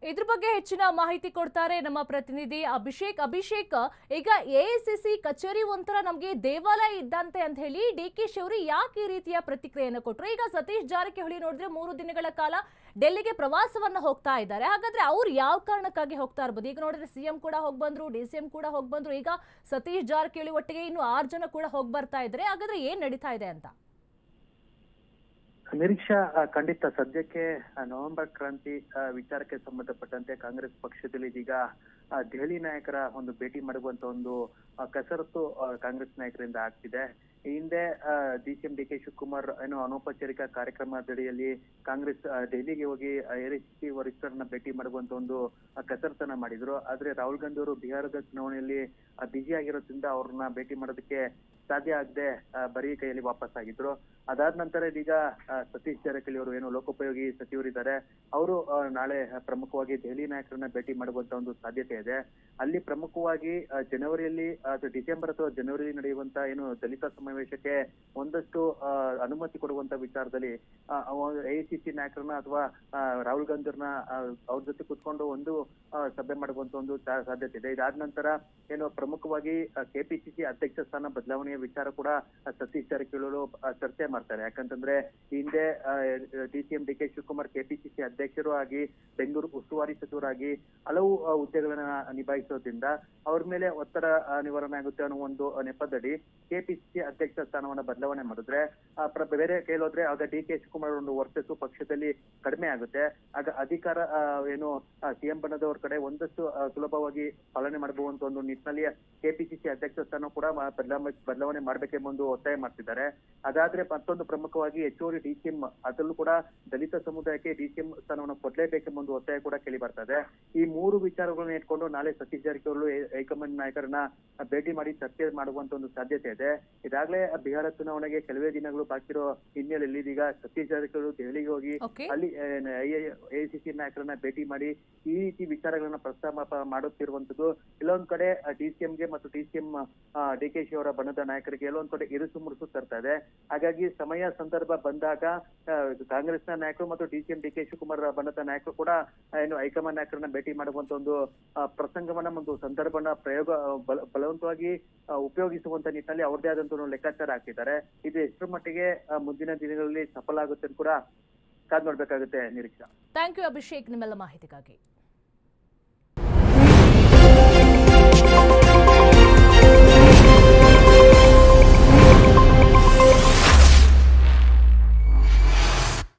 ಇದ್ರ ಬಗ್ಗೆ ಹೆಚ್ಚಿನ ಮಾಹಿತಿ ಕೊಡ್ತಾರೆ ನಮ್ಮ ಪ್ರತಿನಿಧಿ ಅಭಿಷೇಕ್. ಈಗ ಎಐಸಿಸಿ ಕಚೇರಿ ಒಂಥರ ನಮಗೆ ದೇವಾಲಯ ಇದ್ದಂತೆ ಅಂತ ಹೇಳಿ ಡಿ.ಕೆ. ಶಿವರಿ ಯಾಕೆ ಈ ರೀತಿಯ ಪ್ರತಿಕ್ರಿಯೆಯನ್ನು ಕೊಟ್ಟರು? ಈಗ ಸತೀಶ್ ಜಾರಕಿಹೊಳಿ ನೋಡಿದ್ರೆ 3 ದಿನಗಳ ಕಾಲ ಡೆಲ್ಲಿಗೆ ಪ್ರವಾಸವನ್ನ ಹೋಗ್ತಾ ಇದ್ದಾರೆ. ಹಾಗಾದ್ರೆ ಅವ್ರು ಯಾವ ಕಾರಣಕ್ಕಾಗಿ ಹೋಗ್ತಾ ಇರ್ಬೋದು? ಈಗ ನೋಡಿದ್ರೆ ಸಿಎಂ ಕೂಡ ಹೋಗಿ ಬಂದ್ರು, ಡಿ.ಸಿ.ಎಂ ಕೂಡ ಹೋಗಿ ಬಂದ್ರು, ಈಗ ಸತೀಶ್ ಜಾರಕಿಹೊಳಿ ಒಟ್ಟಿಗೆ ಇನ್ನು 6 ಜನ ಕೂಡ ಹೋಗಿ ಬರ್ತಾ ಇದ್ದಾರೆ. ಹಾಗಾದ್ರೆ ಏನ್ ನಡೀತಾ ಇದೆ ಅಂತ? ನಿರೀಕ್ಷಾ, ಖಂಡಿತ ಸದ್ಯಕ್ಕೆ ನವೆಂಬರ್ ಕ್ರಾಂತಿ ವಿಚಾರಕ್ಕೆ ಸಂಬಂಧಪಟ್ಟಂತೆ ಕಾಂಗ್ರೆಸ್ ಪಕ್ಷದಲ್ಲಿ ಇದೀಗ ದೆಹಲಿ ನಾಯಕರ ಒಂದು ಭೇಟಿ ಮಾಡುವಂತ ಒಂದು ಕಸರತ್ತು ಕಾಂಗ್ರೆಸ್ ನಾಯಕರಿಂದ ಆಗ್ತಿದೆ. ಈ ಹಿಂದೆ ಡಿ.ಸಿ.ಎಂ ಡಿ.ಕೆ. ಶಿವಕುಮಾರ್ ಅನೌಪಚಾರಿಕ ಕಾರ್ಯಕ್ರಮದಡಿಯಲ್ಲಿ ಕಾಂಗ್ರೆಸ್ ದೆಹಲಿಗೆ ಹೋಗಿ ಎಐಸಿಸಿ ವರಿಷ್ಠರನ್ನ ಭೇಟಿ ಮಾಡುವಂತ ಒಂದು ಕಸರತ್ತನ್ನ ಮಾಡಿದ್ರು. ಆದ್ರೆ ರಾಹುಲ್ ಗಾಂಧಿ ಅವರು ಬಿಹಾರದ ಚುನಾವಣೆಯಲ್ಲಿ ಬ್ಯುಸಿ ಆಗಿರೋದ್ರಿಂದ ಅವ್ರನ್ನ ಭೇಟಿ ಮಾಡೋದಕ್ಕೆ ಸಾಧ್ಯ ಆಗದೆ ಬರೀ ಕೈಯಲ್ಲಿ ವಾಪಸ್ ಆಗಿದ್ರು. ಅದಾದ ನಂತರ ಇದೀಗ ಸತೀಶ್ ಜಾರಕಿಹೊಳಿ ಅವರು ಏನು ಲೋಕೋಪಯೋಗಿ ಸಚಿವರಿದ್ದಾರೆ, ಅವರು ನಾಳೆ ಪ್ರಮುಖವಾಗಿ ದೆಹಲಿ ನಾಯಕರನ್ನ ಭೇಟಿ ಮಾಡುವಂತ ಒಂದು ಸಾಧ್ಯತೆ ಇದೆ. ಅಲ್ಲಿ ಪ್ರಮುಖವಾಗಿ ಜನವರಿಯಲ್ಲಿ ಅಥವಾ ಡಿಸೆಂಬರ್ ಅಥವಾ ಜನವರಿಯಲ್ಲಿ ನಡೆಯುವಂತ ಏನು ದಲಿತ ಸಮಾವೇಶಕ್ಕೆ ಒಂದಷ್ಟು ಅನುಮತಿ ಕೊಡುವಂತ ವಿಚಾರದಲ್ಲಿ ಎಐಸಿಸಿ ನಾಯಕರನ್ನ ಅಥವಾ ರಾಹುಲ್ ಗಾಂಧಿಯವ್ರನ್ನ ಅವ್ರ ಜೊತೆ ಕುತ್ಕೊಂಡು ಒಂದು ಸಭೆ ಮಾಡುವಂತ ಒಂದು ಸಾಧ್ಯತೆ ಇದೆ. ಇದಾದ ನಂತರ ಏನು ಪ್ರಮುಖವಾಗಿ ಕೆಪಿಸಿಸಿ ಅಧ್ಯಕ್ಷ ಸ್ಥಾನ ಬದಲಾವಣೆಯ ವಿಚಾರ ಕೂಡ ಸತೀಶ್ ಜಾರಕಿಹೊಳಿ ಚರ್ಚೆ ಮಾಡ್ತಾರೆ. ಯಾಕಂತಂದ್ರೆ ಹಿಂದೆ ಡಿ.ಸಿ.ಎಂ ಡಿ.ಕೆ. ಶಿವಕುಮಾರ್ ಕೆಪಿಸಿಸಿ ಅಧ್ಯಕ್ಷರು ಆಗಿ ಬೆಂಗಳೂರು ಉಸ್ತುವಾರಿ ಸಚಿವರಾಗಿ ಹಲವು ಹುದ್ದೆಗಳನ್ನ ನಿಭಾಯಿಸೋದ್ರಿಂದ ಅವ್ರ ಮೇಲೆ ಒತ್ತಡ ನಿವಾರಣೆ ಆಗುತ್ತೆ ಅನ್ನೋ ಒಂದು ನೆಪದಡಿ ಕೆಪಿಸಿಸಿ ಅಧ್ಯಕ್ಷ ಸ್ಥಾನವನ್ನ ಬದಲಾವಣೆ ಮಾಡಿದ್ರೆ ಬೇರೆ ಕೈಲೋದ್ರೆ ಆಗ ಡಿ.ಕೆ. ಶಿವಕುಮಾರ್ ಒಂದು ವರ್ಚಸ್ಸು ಪಕ್ಷದಲ್ಲಿ ಕಡಿಮೆ ಆಗುತ್ತೆ. ಆಗ ಅಧಿಕಾರ ಏನು ಸಿಎಂ ಬಣದವ್ರ ಕಡೆ ಒಂದಷ್ಟು ಸುಲಭವಾಗಿ ಪಾಲನೆ ಮಾಡಬಹುದಂತ ಒಂದು ನಿಟ್ಟಿನಲ್ಲಿ ಕೆಪಿಸಿಸಿ ಅಧ್ಯಕ್ಷ ಸ್ಥಾನ ಕೂಡ ಬದಲಾವಣೆ ಮಾಡ್ಬೇಕೆಂಬ ಒಂದು ಒತ್ತಾಯ ಮಾಡ್ತಿದ್ದಾರೆ. ಅದಾದ್ರೆ ಮತ್ತೊಂದು ಪ್ರಮುಖವಾಗಿ ಹೆಚ್ಚುವರಿ ಡಿ.ಸಿ.ಎಂ, ಅದರಲ್ಲೂ ಕೂಡ ದಲಿತ ಸಮುದಾಯಕ್ಕೆ ಡಿ.ಸಿ.ಎಂ ಸ್ಥಾನವನ್ನು ಕೊಡ್ಲೇಬೇಕೆಂಬ ಒಂದು ಒತ್ತಾಯ ಕೂಡ ಕೇಳಿ ಬರ್ತದೆ. ಈ 3 ವಿಚಾರಗಳನ್ನ ಇಟ್ಕೊಂಡು ನಾಳೆ ಸತೀಶ್ ಜಾರಕಿಹೊಳಿ ಹೈಕಮಾಂಡ್ ನಾಯಕರನ್ನ ಭೇಟಿ ಮಾಡಿ ಚರ್ಚೆ ಮಾಡುವಂತ ಒಂದು ಸಾಧ್ಯತೆ ಇದೆ. ಇದಾಗಲೇ ಬಿಹಾರ ಚುನಾವಣೆಗೆ ಕೆಲವೇ ದಿನಗಳು ಬಾಕಿ ಇರೋ ಹಿನ್ನೆಲೆಯಲ್ಲಿ ಇದೀಗ ಸತೀಶ್ ಜಾರಕಿಹೊಳಿ ದೆಹಲಿಗೆ ಹೋಗಿ ಅಲ್ಲಿ ಎಐಸಿಸಿ ನಾಯಕರನ್ನ ಭೇಟಿ ಮಾಡಿ ಈ ರೀತಿ ವಿಚಾರಗಳನ್ನ ಪ್ರಸ್ತಾಪ ಮಾಡುತ್ತಿರುವಂತದ್ದು ಎಲ್ಲೊಂದ್ ಕಡೆ ಡಿ.ಸಿ.ಎಂಗೆ ಮತ್ತು ಡಿ.ಸಿ.ಎಂ ಡಿ.ಕೆ. ಶಿ ಅವರ ಬಣದ ನಾಯಕರಿಗೆ ಎಲ್ಲೊಂದ್ ಕಡೆ ಇರುಸು ಮುರುಸು ತರ್ತಾ ಇದೆ. ಹಾಗಾಗಿ ಸಮಯ ಸಂದರ್ಭ ಬಂದಾಗ ಕಾಂಗ್ರೆಸ್ನ ನಾಯಕರು ಮತ್ತು ಡಿ.ಸಿ.ಎಂ ಡಿ.ಕೆ. ಶಿವಕುಮಾರ್ ಬಣದ ನಾಯಕರು ಕೂಡ ಏನು ಹೈಕಮಾಂಡ್ ನಾಯಕರನ್ನ ಭೇಟಿ ಮಾಡುವಂತ ಒಂದು ಪ್ರಸಂಗವನ್ನ ಒಂದು ಸಂದರ್ಭನ ಬಲವಂತವಾಗಿ ಉಪಯೋಗಿಸುವಂತ ನಿಟ್ಟಿನಲ್ಲಿ ಅವ್ರದೇ ಆದಂತ ಲೆಕ್ಕಾಚಾರ ಹಾಕಿದ್ದಾರೆ. ಇದು ಎಷ್ಟರ ಮಟ್ಟಿಗೆ ಮುಂದಿನ ದಿನಗಳಲ್ಲಿ ಸಫಲ ಆಗುತ್ತೆ ಅಂತ ಕೂಡ ಕಾದ್ ನೋಡ್ಬೇಕಾಗುತ್ತೆ. ನಿರೀಕ್ಷಾ. ಥ್ಯಾಂಕ್ ಯು ಅಭಿಷೇಕ್, ನಿಮ್ಮೆಲ್ಲ ಮಾಹಿತಿಗಾಗಿ.